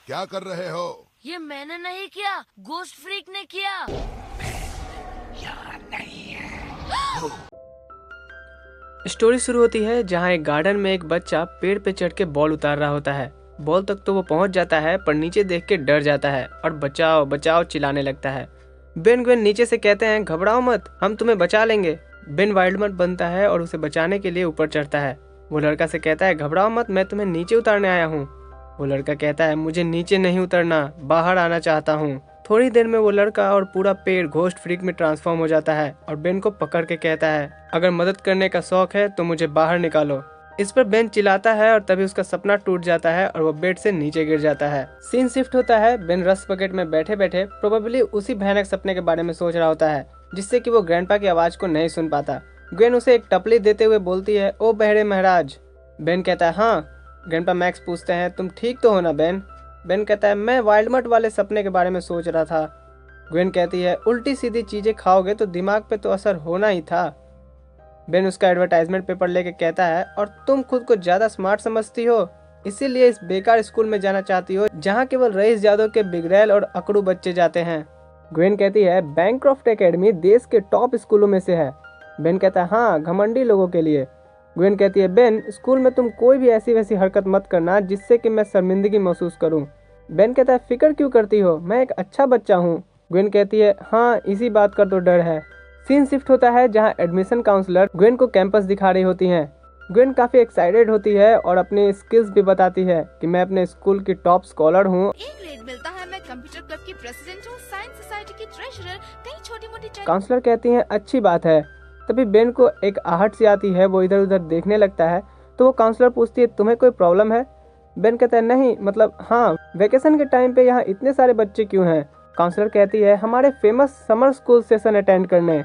क्या कर रहे हो? ये मैंने नहीं किया, घोस्ट फ्रीक ने किया। यहाँ नहीं है। स्टोरी शुरू होती है जहाँ एक गार्डन में एक बच्चा पेड़ पे चढ़ के बॉल उतार रहा होता है। बॉल तक तो वो पहुंच जाता है पर नीचे देख के डर जाता है और बचाओ बचाओ चिल्लाने लगता है। बेन ग्वेन नीचे से कहते हैं घबराओ मत, हम तुम्हें बचा लेंगे। बेन वाइल्डमैन बनता है और उसे बचाने के लिए ऊपर चढ़ता है। वो लड़का से कहता है घबराओ मत, मैं तुम्हें नीचे उतारने आया हूँ। वो लड़का कहता है मुझे नीचे नहीं उतरना, बाहर आना चाहता हूँ। थोड़ी देर में वो लड़का और पूरा पेड़ घोस्ट फ्रीक में ट्रांसफॉर्म हो जाता है और बेन को पकड़ के कहता है अगर मदद करने का शौक है तो मुझे बाहर निकालो। इस पर बेन चिल्लाता है और तभी उसका सपना टूट जाता है और वो बेड से नीचे गिर जाता है। सीन शिफ्ट होता है। बेन रस बकेट में बैठे बैठे प्रोबेबली उसी भयानक सपने के बारे में सोच रहा होता है जिससे कि वो ग्रैंडपा की आवाज को नहीं सुन पाता। ग्वेन उसे एक टपली देते हुए बोलती है ओ बहरे महाराज। बेन कहता है हाँ। ग्रैंडपा मैक्स पूछते हैं तुम ठीक तो हो ना बेन? बेन कहता है मैं वाइल्डमट वाले सपने के बारे में सोच रहा था। ग्वेन कहती है उल्टी सीधी चीजें खाओगे तो दिमाग पे तो असर होना ही था। बेन उसका एडवर्टाइजमेंट पेपर लेके कहता है और तुम खुद को ज्यादा स्मार्ट समझती हो, इसीलिए इस बेकार स्कूल में जाना चाहती हो जहाँ केवल रईस यादव के बिगड़ैल और अकड़ू बच्चे जाते हैं। ग्वेन कहती है बैंक्रॉफ्ट एकेडमी देश के टॉप स्कूलों में से है। बेन कहता है हाँ, घमंडी लोगों के लिए। ग्वेन कहती है बेन स्कूल में तुम कोई भी ऐसी वैसी हरकत मत करना जिससे कि मैं शर्मिंदगी महसूस करूं। बेन कहता है फिक्र क्यों करती हो, मैं एक अच्छा बच्चा हूं। ग्वेन कहती है हाँ, इसी बात का तो डर है। सीन शिफ्ट होता है जहां एडमिशन काउंसलर ग्वेन को कैंपस दिखा रही होती हैं। ग्वेन काफी एक्साइटेड होती है और अपनी स्किल्स भी बताती है कि मैं अपने स्कूल की टॉप स्कॉलर हूँ। एक ग्रेड मिलता है, मैं कंप्यूटर क्लब की प्रेसिडेंट हूँ, साइंस सोसाइटी की ट्रेजरर, कई छोटी मोटी। काउंसलर कहती हैं अच्छी बात है। तभी बेन को एक आहट सी आती है, वो इधर उधर देखने लगता है तो वो काउंसलर पूछती है तुम्हें कोई प्रॉब्लम है? बेन कहता है नहीं, मतलब हाँ, वेकेशन के टाइम पे यहाँ इतने सारे बच्चे क्यों हैं? काउंसलर कहती है हमारे famous summer school session attend करने।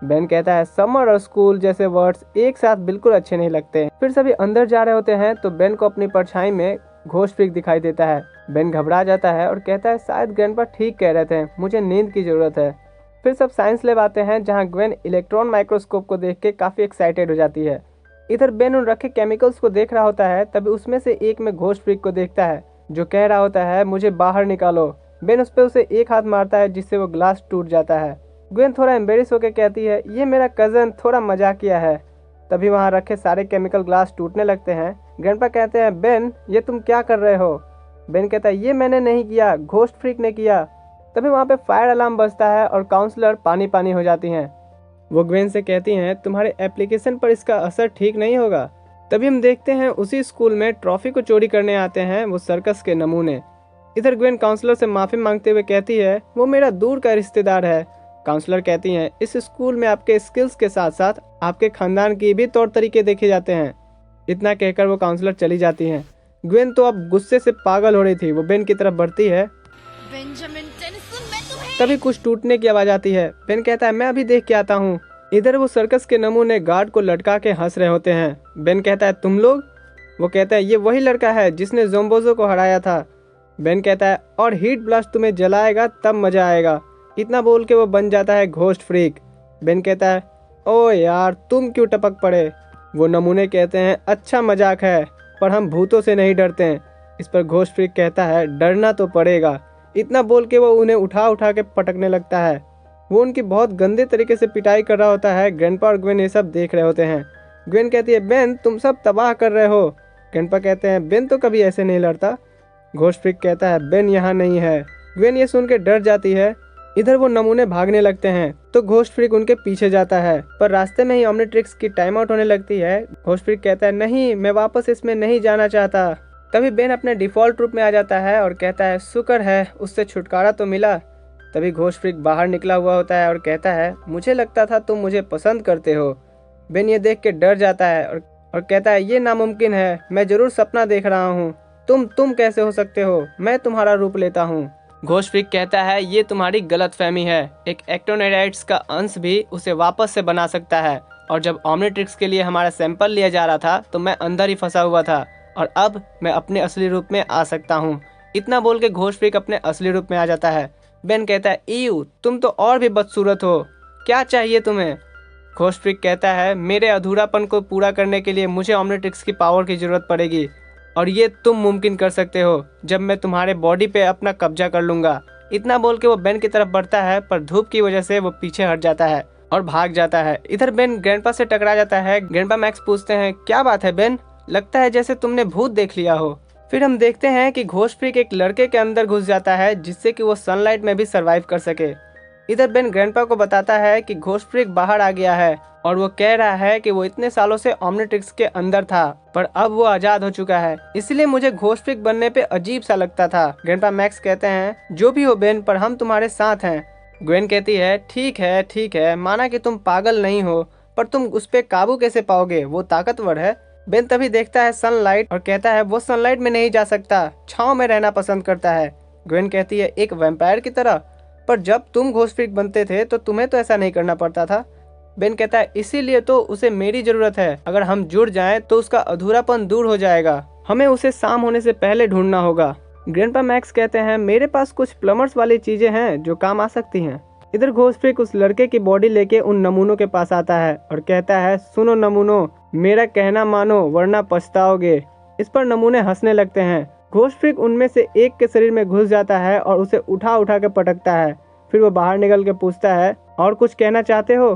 बेन कहता है समर और स्कूल जैसे वर्ड्स एक साथ बिल्कुल अच्छे नहीं लगते। फिर सभी अंदर जा रहे होते हैं तो बेन को अपनी परछाई में घोस्ट फ्रीक दिखाई देता है। बेन घबरा जाता है और कहता है शायद ग्रैंडपा ठीक कह रहे थे, मुझे नींद की जरूरत है। फिर सब साइंस लैब आते हैं जहां ग्वेन इलेक्ट्रॉन माइक्रोस्कोप को देख के काफी एक्साइटेड हो जाती है। इधर बेन उन रखे केमिकल्स को देख रहा होता है, तभी उसमें से एक में घोस्ट फ्रीक को देखता है जो कह रहा होता है मुझे बाहर निकालो। बेन उस पर उसे एक हाथ मारता है जिससे वो ग्लास टूट जाता है। ग्वेन थोड़ा एम्बेरिस होकर कहती है ये मेरा कजन थोड़ा मजाक किया है। तभी वहाँ रखे सारे केमिकल ग्लास टूटने लगते हैं। ग्रैंडपा कहते हैं बेन ये तुम क्या कर रहे हो? बेन कहता है ये मैंने नहीं किया, घोस्ट फ्रीक ने किया। तभी वहाँ पे फायर अलार्म बजता है और काउंसलर पानी पानी हो जाती हैं। वो ग्वेन से कहती हैं तुम्हारे एप्लीकेशन पर इसका असर ठीक नहीं होगा। तभी हम देखते हैं उसी स्कूल में ट्रॉफी को चोरी करने आते हैं वो सर्कस के नमूने। इधर ग्वेन काउंसलर से माफी मांगते हुए कहती है वो मेरा दूर का रिश्तेदार है। काउंसलर कहती हैं इस स्कूल में आपके स्किल्स के साथ साथ आपके खानदान की भी तौर तरीके देखे जाते हैं। इतना कहकर वो काउंसलर चली जाती हैं। ग्वेन तो अब गुस्से से पागल हो रही थी। वो बेन की तरफ बढ़ती है, बेंजामिन टेनिसन, मैं तुम्हें। तभी कुछ टूटने की आवाज आती है। बेन कहता है मैं अभी देख के आता हूँ। इधर वो सर्कस के नमूने गार्ड को लटका के हंस रहे होते हैं। बेन कहता है तुम लोग? वो कहता है ये वही लड़का है जिसने जोम्बोजो को हराया था। बेन कहता है और हीट ब्लास्ट तुम्हें जलाएगा तब मजा आएगा। इतना बोल के वो बन जाता है घोस्ट फ्रीक। बेन कहता है ओ यार तुम क्यों टपक पड़े? वो नमूने कहते हैं अच्छा मजाक है पर हम भूतों से नहीं डरते हैं। इस पर घोस्ट फ्रीक कहता है डरना तो पड़ेगा। इतना बोल के वो उन्हें उठा उठा के पटकने लगता है। वो उनकी बहुत गंदे तरीके से पिटाई कर रहा होता है। ग्रैंडपा और ग्वेन ये सब देख रहे होते हैं। ग्वेन कहती है बेन तुम सब तबाह कर रहे हो। ग्रैंडपा कहते हैं बेन तो कभी ऐसे नहीं लड़ता। घोस्ट फ्रीक कहता है बेन यहाँ नहीं है। ग्वेन ये सुन के डर जाती है। इधर वो नमूने भागने लगते हैं तो घोस्ट फ्रीक उनके पीछे जाता है पर रास्ते में ही ओमनिट्रिक्स की टाइम आउट होने लगती है। घोस्ट फ्रीक कहता है नहीं, मैं वापस इसमें नहीं जाना चाहता। तभी बेन अपने डिफॉल्ट रूप में आ जाता है और कहता है शुक्र है उससे छुटकारा तो मिला। तभी घोस्ट फ्रीक बाहर निकला हुआ होता है और कहता है मुझे लगता था तुम मुझे पसंद करते हो। बेन ये देख के डर जाता है और कहता है ये नामुमकिन है, मैं जरूर सपना देख रहा हूँ। तुम कैसे हो सकते हो? मैं तुम्हारा रूप लेता हूँ। घोस्ट फ्रीक कहता है ये तुम्हारी गलतफहमी है। एक एक्टोनेराइट्स का अंश भी उसे वापस से बना सकता है और जब ओमनिट्रिक्स के लिए हमारा सैंपल लिया जा रहा था तो मैं अंदर ही फंसा हुआ था और अब मैं अपने असली रूप में आ सकता हूँ। इतना बोल के घोस्ट फ्रीक अपने असली रूप में आ जाता है। बेन कहता है ईयू तुम तो और भी बदसूरत हो, क्या चाहिए तुम्हें? घोस्ट फ्रीक कहता है मेरे अधूरापन को पूरा करने के लिए मुझे ओमनिट्रिक्स की पावर की जरूरत पड़ेगी। और ये तुम मुमकिन कर सकते हो जब मैं तुम्हारे बॉडी पे अपना कब्जा कर लूंगा। इतना बोल के वो बेन की तरफ बढ़ता है, पर धूप की वजह से वो पीछे हट जाता है और भाग जाता है। इधर बेन ग्रैंडपा से टकरा जाता है। ग्रैंडपा मैक्स पूछते हैं, क्या बात है बेन, लगता है जैसे तुमने भूत देख लिया हो। फिर हम देखते हैं कि घोस्ट फ्रीक एक लड़के के अंदर घुस जाता है जिससे कि वो सनलाइट में भी सरवाइव कर सके। इधर बेन ग्रैंडपा को बताता है कि घोस्ट फ्रीक बाहर आ गया है और वो कह रहा है कि वो इतने सालों से ओमनिट्रिक्स के अंदर था, पर अब वो आजाद हो चुका है, इसलिए मुझे घोस्ट फ्रीक बनने पे अजीब सा लगता था। ग्रैंडपा मैक्स कहते हैं, जो भी हो बेन, पर हम तुम्हारे साथ हैं। ग्वेन कहती है, ठीक है, माना कि तुम पागल नहीं हो, पर तुम उस पे काबू कैसे पाओगे, वो ताकतवर है। बेन तभी देखता है सनलाइट और कहता है, वो सनलाइट में नहीं जा सकता, छांव में रहना पसंद करता है। ग्वेन कहती है, एक वैम्पायर की तरह, पर जब तुम घोस्ट फ्रीक बनते थे तो तुम्हें तो ऐसा नहीं करना पड़ता था। बेन कहता है, इसीलिए तो उसे मेरी जरूरत है, अगर हम जुड़ जाएं तो उसका अधूरापन दूर हो जाएगा, हमें उसे शाम होने से पहले ढूंढना होगा। ग्रैंडपा मैक्स कहते हैं, मेरे पास कुछ प्लमर्स वाली चीजें हैं जो काम आ सकती हैं। इधर घोस्ट फ्रीक उस लड़के की बॉडी लेके उन नमूनों के पास आता है और कहता है, सुनो नमूनों, मेरा कहना मानो वरना पछताओगे। इस पर नमूने हंसने लगते हैं। घोस्ट फ्रीक उनमें से एक के शरीर में घुस जाता है और उसे उठा उठा के पटकता है। फिर वो बाहर निकल के पूछता है, और कुछ कहना चाहते हो?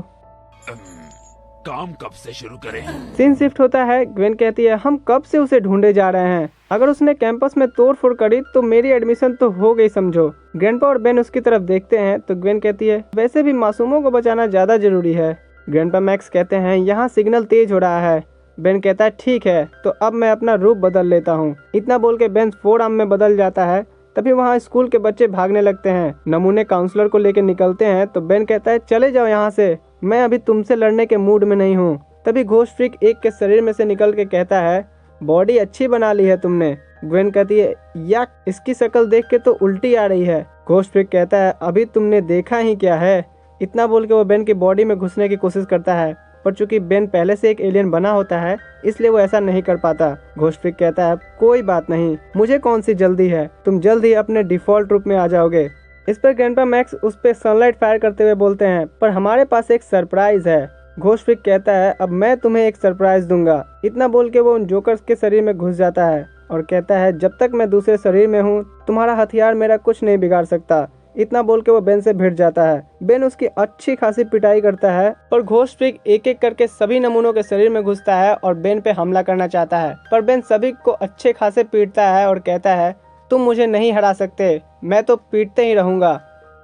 काम कब से शुरू करें? सीन शिफ्ट होता है। ग्वेन कहती है, हम कब से उसे ढूंढे जा रहे हैं, अगर उसने कैंपस में तोड़फोड़ करी तो मेरी एडमिशन तो हो गई समझो। ग्रैंडपा और बेन उसकी तरफ देखते हैं तो ग्वेन कहती है, वैसे भी मासूमों को बचाना ज्यादा जरूरी है। ग्रैंडपा मैक्स कहते हैं, यहाँ सिग्नल तेज हो रहा है। बेन कहता है, ठीक है, तो अब मैं अपना रूप बदल लेता हूँ। इतना बोल के बेन 4 आर्म में बदल जाता है। तभी वहाँ स्कूल के बच्चे भागने लगते हैं। नमूने काउंसलर को लेकर निकलते हैं तो बेन कहता है, चले जाओ यहाँ से, मैं अभी तुमसे लड़ने के मूड में नहीं हूँ। तभी घोस्ट फ्रीक एक के शरीर में से निकल के कहता है, बॉडी अच्छी बना ली है तुमने। ग्वेन कहती है, या इसकी शक्ल देख के तो उल्टी आ रही है। घोस्ट फ्रीक कहता है, अभी तुमने देखा ही क्या है। इतना बोल के वो बेन की बॉडी में घुसने की कोशिश करता है, पर चूंकि बेन पहले से एक एलियन बना होता है इसलिए वो ऐसा नहीं कर पाता। घोस्ट फ्रीक कहता है, कोई बात नहीं, मुझे कौन सी जल्दी है, तुम जल्द ही अपने डिफॉल्ट रूप में आ जाओगे। इस पर ग्रैंडपा मैक्स उस पर सनलाइट फायर करते हुए बोलते हैं, पर हमारे पास एक सरप्राइज है। घोस्ट फ्रीक कहता है, अब मैं तुम्हें एक सरप्राइज दूंगा। इतना बोल के वो उन जोकर्स के शरीर में घुस जाता है और कहता है, जब तक मैं दूसरे शरीर में हूँ तुम्हारा हथियार मेरा कुछ नहीं बिगाड़ सकता। इतना बोल के वो बेन से भिड़ जाता है। बेन उसकी अच्छी खासी पिटाई करता है और घोस्ट फ्रीक एक एक करके सभी नमूनों के शरीर में घुसता है और बेन पे हमला करना चाहता है, पर बेन सभी को अच्छे खासे पीटता है और कहता है, तुम मुझे नहीं हरा सकते, मैं तो पीटते ही रहूंगा।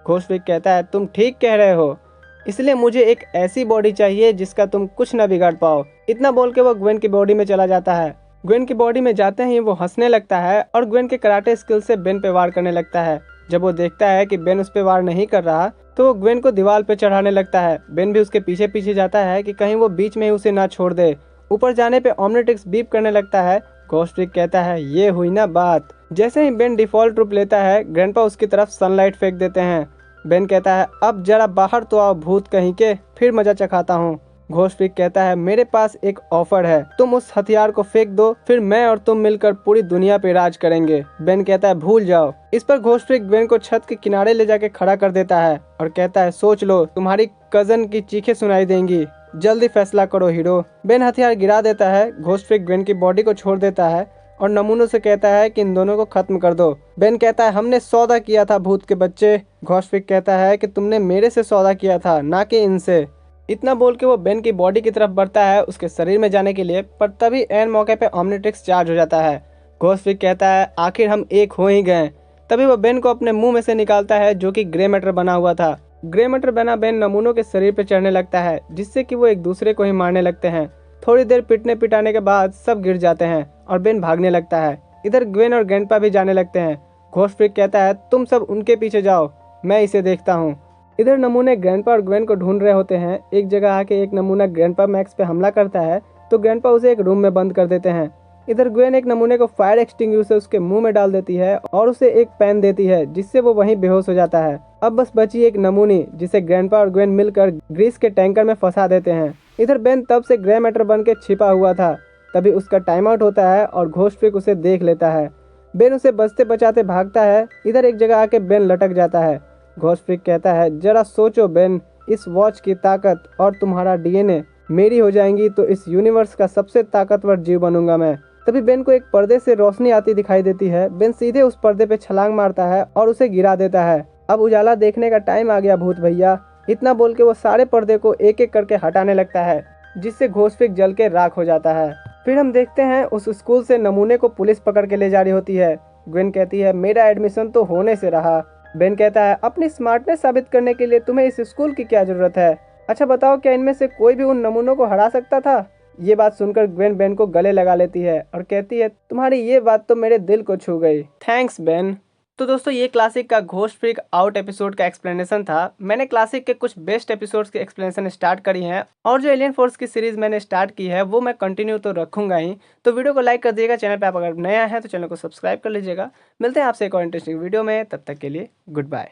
घोस्ट फ्रीक कहता है, तुम ठीक कह रहे हो, इसलिए मुझे एक ऐसी बॉडी चाहिए जिसका तुम कुछ न बिगाड़ पाओ। इतना बोल के वो ग्वेन की बॉडी में चला जाता है। ग्वेन की बॉडी में जाते ही वो हंसने लगता है और ग्वेन के कराटे स्किल से बेन पे वार करने लगता है। जब वो देखता है कि बेन उस पे वार नहीं कर रहा तो वो ग्वेन को दीवार पे चढ़ाने लगता है। बेन भी उसके पीछे पीछे जाता है कि कहीं वो बीच में ही उसे ना छोड़ दे। ऊपर जाने पे ओमनिट्रिक्स बीप करने लगता है। घोस्ट फ्रीक कहता है, ये हुई ना बात। जैसे ही बेन डिफॉल्ट रूप लेता है, ग्रैंडपा उसकी तरफ सनलाइट फेंक देते हैं। बेन कहता है, अब जरा बाहर तो आओ भूत कहीं के, फिर मजा चखाता हूँ। घोस्ट फ्रीक कहता है, मेरे पास एक ऑफर है, तुम उस हथियार को फेंक दो, फिर मैं और तुम मिलकर पूरी दुनिया पे राज करेंगे। बेन कहता है, भूल जाओ। इस पर घोस्ट फ्रीक बेन को छत के किनारे ले जाके खड़ा कर देता है और कहता है, सोच लो, तुम्हारी कजन की चीखें सुनाई देंगी, जल्दी फैसला करो हीरो। बेन हथियार गिरा देता है। घोस्ट फ्रीक बेन की बॉडी को छोड़ देता है और नमूनों से कहता है कि इन दोनों को खत्म कर दो। बेन कहता है, हमने सौदा किया था भूत के बच्चे। घोस्ट फ्रीक कहता है कि तुमने मेरे से सौदा किया था, ना कि इनसे। इतना बोल के वो बेन की बॉडी की तरफ बढ़ता है उसके शरीर में जाने के लिए, पर तभी एन मौके पे ओमनिट्रिक्स चार्ज हो जाता है। घोस्ट फ्रीक कहता है, आखिर हम एक हो ही गए। तभी वो बेन को अपने मुंह में से निकालता है जो कि ग्रे मैटर बना हुआ था। ग्रे मैटर बना बेन नमूनों के शरीर पे चढ़ने लगता है, जिससे कि वो एक दूसरे को ही मारने लगते हैं। थोड़ी देर पिटने पिटाने के बाद सब गिर जाते हैं और बेन भागने लगता है। इधर ग्वेन और ग्रैंडपा भी जाने लगते हैं। घोस्ट फ्रीक कहता है, तुम सब उनके पीछे जाओ, मैं इसे देखता हूँ। इधर नमूने ग्रैंडपा और ग्वेन को ढूंढ रहे होते हैं। एक जगह आके एक नमूना ग्रैंडपा मैक्स पे हमला करता है तो ग्रैंडपा उसे एक रूम में बंद कर देते हैं। इधर ग्वेन एक नमूने को फायर एक्सटिंग्विशर उसके मुंह में डाल देती है और उसे एक पेन देती है, जिससे वो वहीं बेहोश हो जाता है। अब बस बची एक नमूनी, जिसे ग्रैंडपा और ग्वेन मिलकर ग्रीस के टैंकर में फंसा देते हैं। इधर बेन तब से ग्रे मैटर बन के छिपा हुआ था। तभी उसका टाइम आउट होता है और घोस्ट फ्रीक उसे देख लेता है। बेन उसे बचते बचाते भागता है। इधर एक जगह आके बेन लटक जाता है। घोस्ट फ्रीक कहता है, जरा सोचो बेन, इस वॉच की ताकत और तुम्हारा डीएनए मेरी हो जाएंगी तो इस यूनिवर्स का सबसे ताकतवर जीव बनूंगा मैं। तभी बेन को एक पर्दे से रोशनी आती दिखाई देती है। बेन सीधे उस पर्दे पे छलांग मारता है और उसे गिरा देता है। अब उजाला देखने का टाइम आ गया भूत भैया। इतना बोल के वो सारे पर्दे को एक एक करके हटाने लगता है, जिससे घोस्ट फ्रीक जल के राख हो जाता है। फिर हम देखते हैं उस स्कूल से नमूने को पुलिस पकड़ के ले जा रही होती है। ग्वेन कहती है मेरा एडमिशन तो होने से रहा। बेन कहता है अपनी स्मार्टनेस साबित करने के लिए तुम्हें इस स्कूल की क्या जरूरत है? अच्छा बताओ, क्या इनमें से कोई भी उन नमूनों को हरा सकता था? ये बात सुनकर ग्वेन बेन को गले लगा लेती है और कहती है तुम्हारी ये बात तो मेरे दिल को छू गई। Thanks Ben. तो दोस्तों, ये क्लासिक का घोस्ट फ्रीक आउट एपिसोड का एक्सप्लेनेशन था। मैंने क्लासिक के कुछ बेस्ट एपिसोड्स के एक्सप्लेनेशन स्टार्ट करी हैं और जो एलियन फोर्स की सीरीज मैंने स्टार्ट की है वो मैं कंटिन्यू तो रखूंगा ही। तो वीडियो को लाइक कर दिएगा, चैनल पे आप अगर नया है तो चैनल को सब्सक्राइब कर लीजिएगा। मिलते हैं आपसे एक और इंटरेस्टिंग वीडियो में, तब तक के लिए गुड बाय।